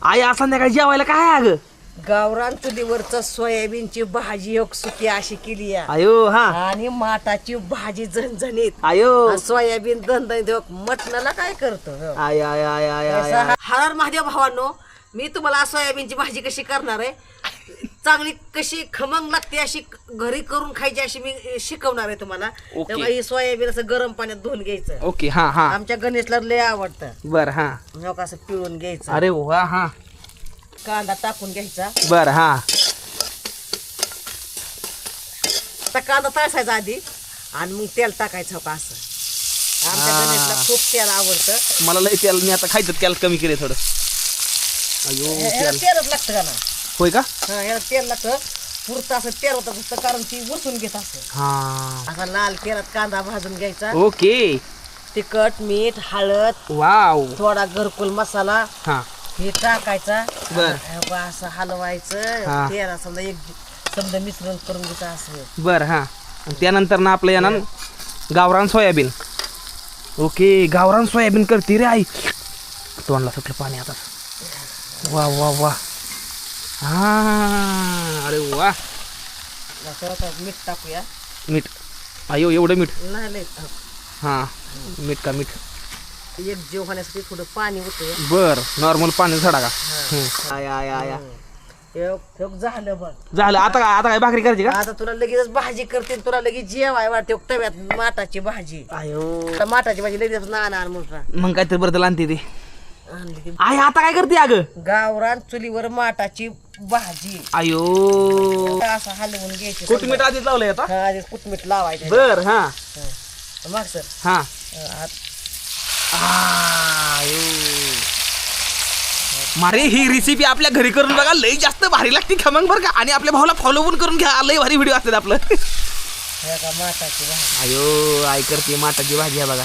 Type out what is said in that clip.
आई आज संध्याकाळी जेवायला काय आहे अगं? गावरान चुलीवरच सोयाबीनची भाजी एक सुकी अशी केली आहे. आयो हा आणि माटाची भाजी झणझणीत. आयो आणि सोयाबीन दणदणीत. मटणाला काय करतो आय आय आय आय आय हर महादेव भावांनो, मी तुम्हाला सोयाबीनची भाजी कशी करणार आहे, चांगली कशी खमंग लागते अशी घरी करून खायची अशी मी शिकवणार आहे तुम्हाला. ओके. तेव्हा ही सोयाबीन असं गरम पाण्यात धुवून घ्यायचं. ओके हा हा आमच्या गणेशला लय आवडतं. बर हा मग असं पिळून घ्यायचं. अरे वा हा कांदा टाकून घ्यायचा. बर हा आता कांदा तळसायचा आधी आणि मग तेल टाकायचं का असं. आमच्या गणेशला खूप तेल आवडतं. मला लय तेल मी आता खायचं तेल कमी केले थोडं. अयो ह्याला तेल तेलच लागतं का ना. होय का? हा ह्याला तेल लागतं. पुरतं असं तेल होतं फक्त, कारण ती वसून घेत असं. हा असा लाल तेलात कांदा भाजून घ्यायचा. ओके तिखट, मीठ, हळद, वाव थोडा घरकुल मसाला हा हे टाकायचा. बर. असं हलवायचं. हा. तेल समजा एक समजा मिश्रण करून घ्यायचं असं. बर हा आणि त्यानंतर ना आपलं येणार गावरान सोयाबीन. ओके गावरान सोयाबीन करते रे आई. तोंडला सुटलं पाणी आता. वा वा वा हा अरे वा थोडंसं मीठ टाकूया. मीठ अयो एवढं मीठ नाही लय. हा मीठ का मीठ एक जीव होण्यासाठी थोडं पाणी होतं. बर नॉर्मल पाणी झाडा का? आय आय आय आय. झालं बघ. झालं आता काय भाकरी करायची का? आता तुला लगेच भाजी करते. तुला लगेच जेवाय वाटते तव्यात माटाची भाजी. अयो आता माटाची भाजी लगेच नाना मोठा मग काहीतरी बरं आणते ती आणली की. आई आता काय करते अगं? गावरान चुलीवर माटाची भाजी अयो असं हलवून घ्यायची. कोथिंबीर आधीच लावलंय आता. हा, आधी कुटमीठ लावायचं. बर हा मग सर हा मारे ही रेसिपी आपल्या घरी करून बघा लई जास्त भारी लागते खमंग बरं का. आणि आपल्या भावाला फॉलो पण करून घ्या. लई भारी व्हिडिओ असतात आपलं. माटाची भाजी. अयो आई करते माटाची भाजी आहे बघा.